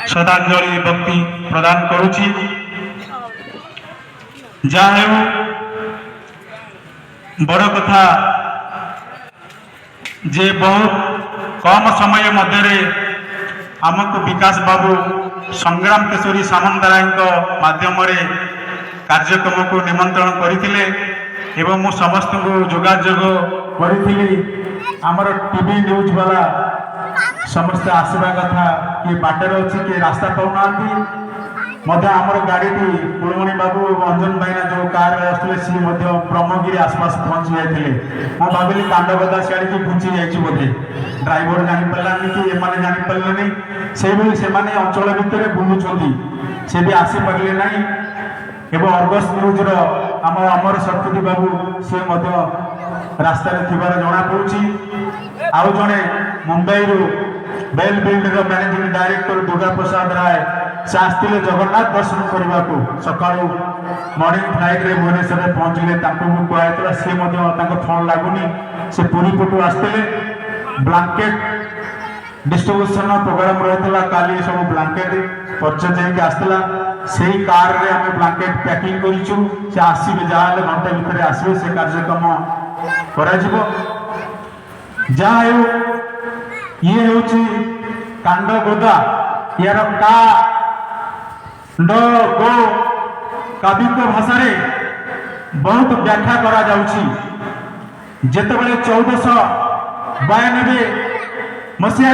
শ্রদ্ধাঞ্জলি ভক্তি প্রদান করুছি। যা হেউ বড় কথা যে বহুত কম সময় মধ্যে আমকু বিকাশ বাবু সংগ্রাম কেশরী সামন্তরায়ଙ୍କ মাধ্যমে কার্যক্রমକୁ নিমন্ত্রণ করেছিলেন এবং মু সমস্ত যোগাযোগ করেছিলি। আমার টিভি নিউজ বালা সমস্তে আসবা কথা কি বাটরে অছি কি রাস্তা পাউনাহান্তি মধ্যে আমার গাড়িটি কুলমণি বাবু এবং অঞ্জন ভাইনা যে কারে আসলে সি মধ্য ব্রহ্মগিরি আশপাশ পৌঁছি যাইলে মু ভাবিলি কাণ্ডগদা সিয়াড়ি ঘুঞ্চি যাইছি বোধে। ড্রাইভর জাঁপারানি কি এমানে জাঁপারে সেইভাবে সে অঞ্চল ভিতরে বুলুচার সে বি আসিপারে না এবং অর্গস নিউজর আমার অমর শতপথী বাবু সে মধ্য রাস্তায় থাকার জনাপড়ুছি। আউ জনে মুম্বাইরু বেল builder managing director Durga Prasad Roy সে আসলে জগন্নাথ দর্শন করা সকালু মর্নিং ফ্লাইট্রে ভুবনেশ্বরে পৌঁছলে তাঁকু কুহলা সে ফোন লাগুনি সে পুরী পটু আসলে ব্লাঙ্কেট ডিস্ট্রিব্यूशन प्रोग्राम रही काली सब ब्लांकेट परचेज होकर आसला से कार रे आम ब्लांकेट पैकिंग करूँ से आसवे जहाँ घंटे भितर आसवे से कार्यक्रम करा ये हूँ कांडगोदा यार का गो काव्यिक भाषा बहुत व्याख्या करा जाउछि। जेतेबेले 1492 मसीह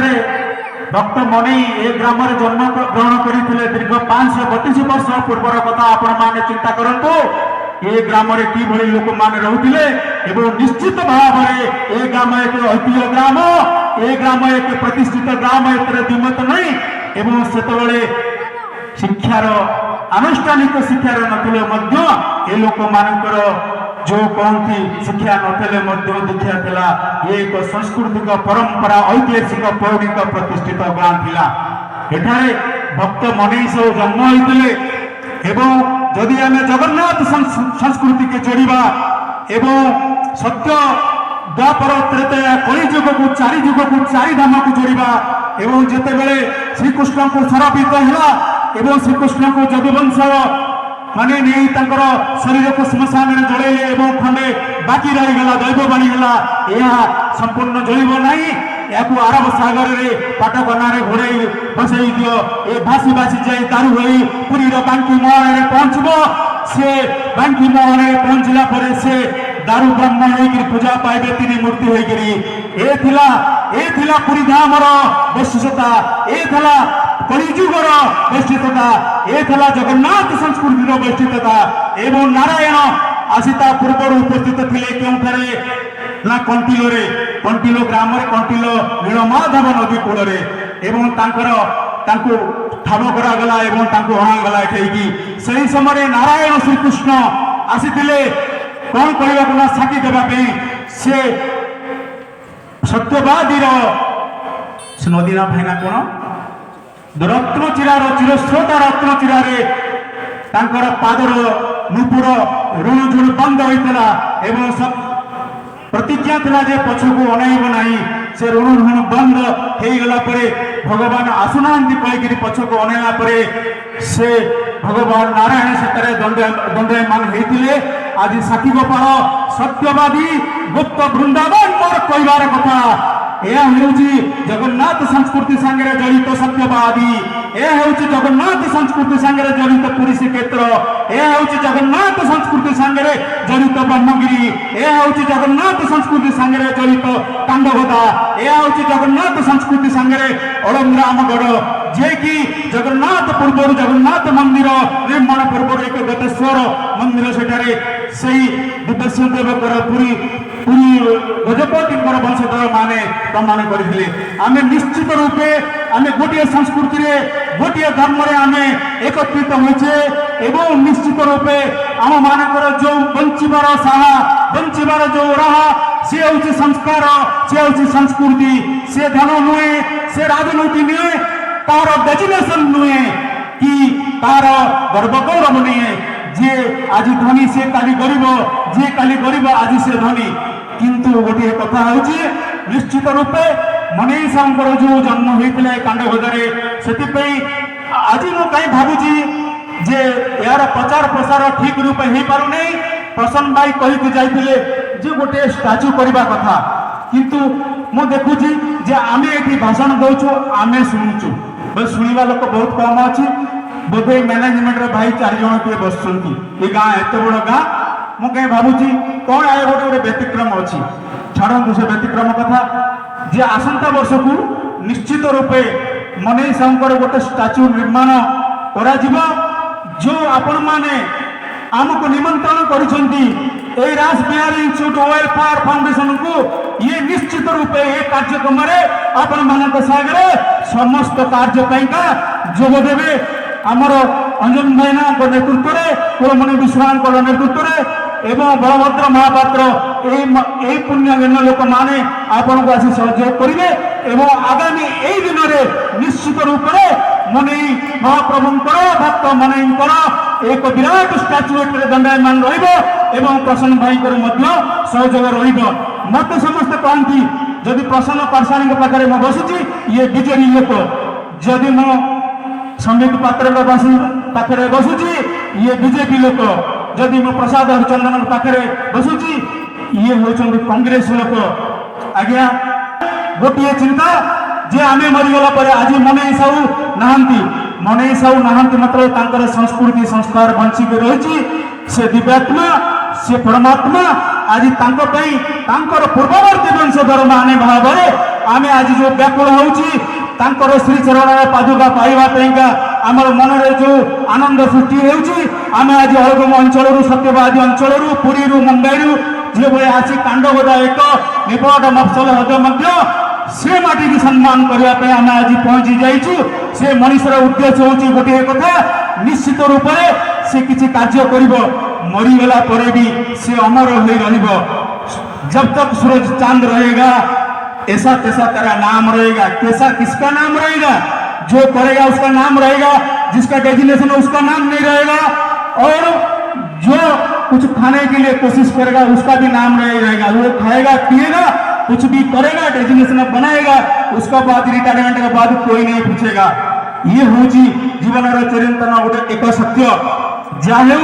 भक्त मणि ए ग्राम जन्म ग्रहण करते दीर्घ 532 वर्ष पूर्वर कथा आपण माने चिंता करंतु। ए ग्राम कि लोक मैंने रोते निश्चित भाव में ए ग्राम एक ऐतिह्य ग्राम ए ग्राम एक प्रतिष्ठित ग्राम एत द्विमत नहीं एवं से शिक्षार आनुष्ठानिक शिक्षार नथिले ए लोक मानकर जो कहती शिक्षा नथिले दीक्षा थिला एक सांस्कृतिक परंपरा ऐतिहासिक पौराणिक प्रतिष्ठित गाँ थिला। एठारे भक्त मनीष जन्म होते एवं जदि आम जगन्नाथ संस्कृति के जोड़ा एवं सत्य द्वापर त्रेतया कलिजुग को चारि जुग को चारि धाम को जोड़ा एवं जितेबले श्रीकृष्ण को शरापित है एवं श्रीकृष्ण को यदुवंश माने नहीं शरीर को श्मशान में जड़े खंडे बाकी रहीगला दैववाणी है यह संपूर्ण जलिब नहीं या आरब सागर रे पाटकनारे घोड़े बसई दियो ए भासी भासी जाए तारू होई पुरी बांकी महल पहुंचब से बांकी महल पहुंचला पर से दारू ब्रह्म होकर पूजा पाइबे तीन मूर्ति होकर ए थिला पुरी धामर वैशिष्टता ए थिला कलिजुगर वैशिष्टता ए थिला जगन्नाथ संस्कृतिर वैशिष्टता एवं नारायण आसीता पूर्वर उपस्थित थिले केउठारे ना कंटिलो ग्राम कंटिलो नीलमाधव नदी कूल ठाब करागला अणागला एठेकी से समय नारायण श्रीकृष्ण आसीथिले कौन कहना साक्षी देवाई से सत्यवादी नदी ना भाईना कौन रत्नचिरार चिरस्रोता रत्नचिरारे पादर नुपुर ऋण झुण बंद होता एवं प्रतिज्ञा थिला जे पछकु अनाइब नाही से ऋण ऋण बंद हेगला परे भगवान आसुनांती कहिकरी पछकु अनाइला परे से भगवान नारायण सेतरे दंडयमान हेतिले आज साखी गोपाल सत्यवादी गुप्त वृंदावन मोर कहबार कथा यह होउची जगन्नाथ संस्कृति संगे जड़ित सत्यवादी यह होउची जगन्नाथ संस्कृति संगे जड़ित पुरी श्रीक्षेत्र यह होउची जगन्नाथ संस्कृति संगे जड़ित ब्रह्मगिरी यह होउची जगन्नाथ संस्कृति संगे जड़ित कांडगोदा यह होउची जगन्नाथ संस्कृति संगे अलंग्रामगढ़ जे कि जगन्नाथ पूर्व जगन्नाथ मंदिर निर्माण पूर्व एक गतेश्वर मंदिर सेठारे सही दिव्य देवकर पुरी पुरी गजपति वंशधर माने प्रमाण करथिले। आमे निश्चित रूपे आमे गोटे संस्कृति रे गोटे धर्म रे आमे एकत्रित होइछे एवं निश्चित रूपे आम मानकर जो बंचिबार साहा बंचिबार जो राहा से होउछि संस्कार से होउछि संस्कृति से धन नुहे से राजनीति नुहे तार डेजिनेशन नुहे कि तार गर्व गौरव नुहे जे आज धनी से काली गरीब जे काली गरीब आज से धनी किंतु गोटे कथा होउछि निश्चित रूपे मनीषांकर जो जन्म होइतले कांडगोदारे सेति पई आज मु कहीं भावुची जे यार प्रचार प्रसार ठीक रूपे हो पार नहीं। प्रसन्न भाई कही जाइए जे गोटे स्टाच्यू करने कथा किंतु मु देखुची जे आमे एठी भाषण दउछु आमे सुनुछु बस सुनिबा लोक बहुत कम अछि। बोधे मैनेजमेंट रे भाई 4 जण के बसछंती ए गां एते बड़ गां मु कहीं भावुची कौन आए गोटे गोटे व्यतिक्रम अच्छी छाड़ू से व्यतिक्रम कथा जे आसंता वर्ष को निश्चित रूपे मनई साहूकर गोटे स्टाच्यू निर्माण करा जिवो जो आपण माने आमको निमंत्रण करिसेंती ए रास बिहारी इंस्टीट्यूट वेलफेयर फाउंडेशन को ये निश्चित रूपे ए कार्यक्रम रे आपण मानक सागरे समस्त कार्य पाइका जोग देवे। आमर अंजन भाईना नेतृत्व में कुलमणि विश्राम नेतृत्व में एवं बलभद्र महापात्र यही पुण्यज्ञ लोक मैंने आपन को आसी सहयोग करेंगे एवं आगामी यही दिन में निश्चित रूप से मनई महाप्रभुंकर भक्त मनईंकर एक विराट स्टाच्यू दंडायमान एवं प्रसन्न भाई सहयोग रत समस्त कहती जदि प्रसन्न पाठशाणी पाखे मैं बसुची ये विजेडी लोक जदि मो संबित पात्र पाखे बसुची ये बीजेपी लोक जदि मो प्रसाद हरिचंदन पाखे बसुची ये होचंदी कांग्रेस लोक। आज्ञा गोटे चिंता जे आमे मरीगला पर आज मनई साहू नहांती मनई साहू नहांती मतलब तांकर संस्कृति संस्कार बंचिक रही से दिव्यात्मा से परमात्मा आज तांको पई तांकर पूर्ववर्ती वंशधर माने भावरे आमे आज जो व्याकुल होउची तांकर श्री चरण पादुका पाइबा पेंका आमर मन रे जो आनंद सृष्टि हेउची आमे आज अलगम अंचल सत्यवादी अंचल पुरी मुंबई जे भाई आसी कांडगोदा एक निपट मफसल हद से माटी की सम्मान करने आम आज पहुंची जाइछु। से मनीषर उद्देश्य होची गोटे कथा निश्चित रूप से किसी कार्य करिवो मरीगला पर भी से अमर हो रहिबो। जब तक सूरज चांद रहेगा ऐसा तैसा तेरा नाम रहेगा। कैसा किसका नाम रहेगा? जो करेगा उसका नाम रहेगा, जिसका डेजिग्नेशन है उसका नाम नहीं रहेगा, और जो कुछ खाने के लिए कोशिश करेगा उसका भी नाम नहीं रहेगा। वो खाएगा पिएगा कुछ भी करेगा डेजिग्नेशन बनाएगा उसका बाद रिटायरमेंट के बाद कोई नहीं पूछेगा। ये हूँ जीवन चिरंतन गोटे एक सत्य जाहे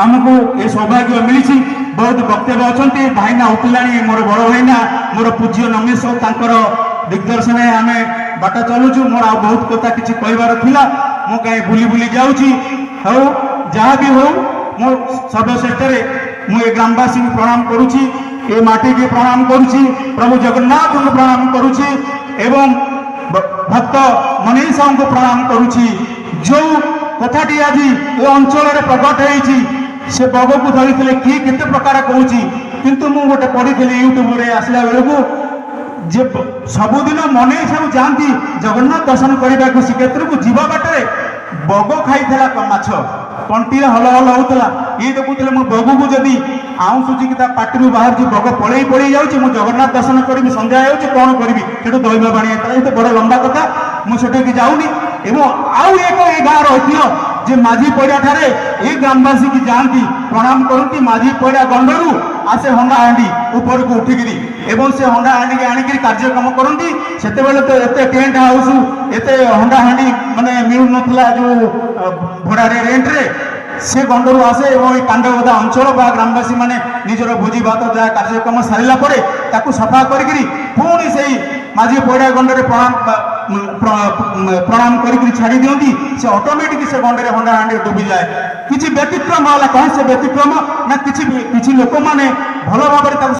आमको ये सौभाग्य मिली। बहुत वक्तव्य अच्छा भाईना उठला मोर बड़ भाईना मोर पूज्य नमेश दिग्दर्शन आम बाट चलुचु। मोर आ बहुत कथा किसी कहबार थिला मु कहीं बुली बुली जाऊँगी। हौ जहाँ भी हो मो सर्वश्रेष्ठ मुझे ग्रामवासी को प्रणाम करुच्ची, ये माटी के प्रणाम करुच्ची, प्रभु जगन्नाथ को प्रणाम करुच्ची एवं भक्त मनई साहू को प्रणाम करुच्ची। जो कथाटी आज ये अंचल प्रकट होती से बग को धरी किए केते प्रकार कहूँ किंतु मु गोटे पढ़ी यूट्यूब रे आसला बेलू जे सबुदिन मनई साहू जाती जगन्नाथ दर्शन करने को श्रीक्षेत्र को जीवा बाटे बग खाई माछ कंटी हल हल होता ये देखुले मो बगू को जदि आऊँ सुझी पार्टी बाहर बग पड़े पड़े जाऊँगी मु जगन्नाथ दर्शन करी संध्या हो कौन करी से दहीबा पानी ये बड़ लंबा कथा मुझे जाऊनी। एवं आउ एक गाँव ऐतिह्य जे माझी पैड़ा ठारे ये ग्रामवासी की जाती प्रणाम करती माझी पैड़ा गंडरू आसे हंडाहांडी ऊपर को उठिकी एवं से हंडाहांडी की आणिक कार्यक्रम करती से तो एत टेंट हाउस एत हंडाहांडी माने मिलू ना जो भड़ा रेंट रे से गंडरू आसे और कांडगोदा अंचल बा ग्रामवासी माने निजर भोजी भात जहाँ कार्यक्रम सारा पर सफा करी पुणी से माझी पैड़ा गंडरे प्रणाम करी छाड़ी दिखती से ऑटोमेटिक से गंडरे हंडाहांडी डूबी जाए। किसी व्यतिक्रम है कौन से व्यतिक्रम ना किसी लोक मैंने भल भाव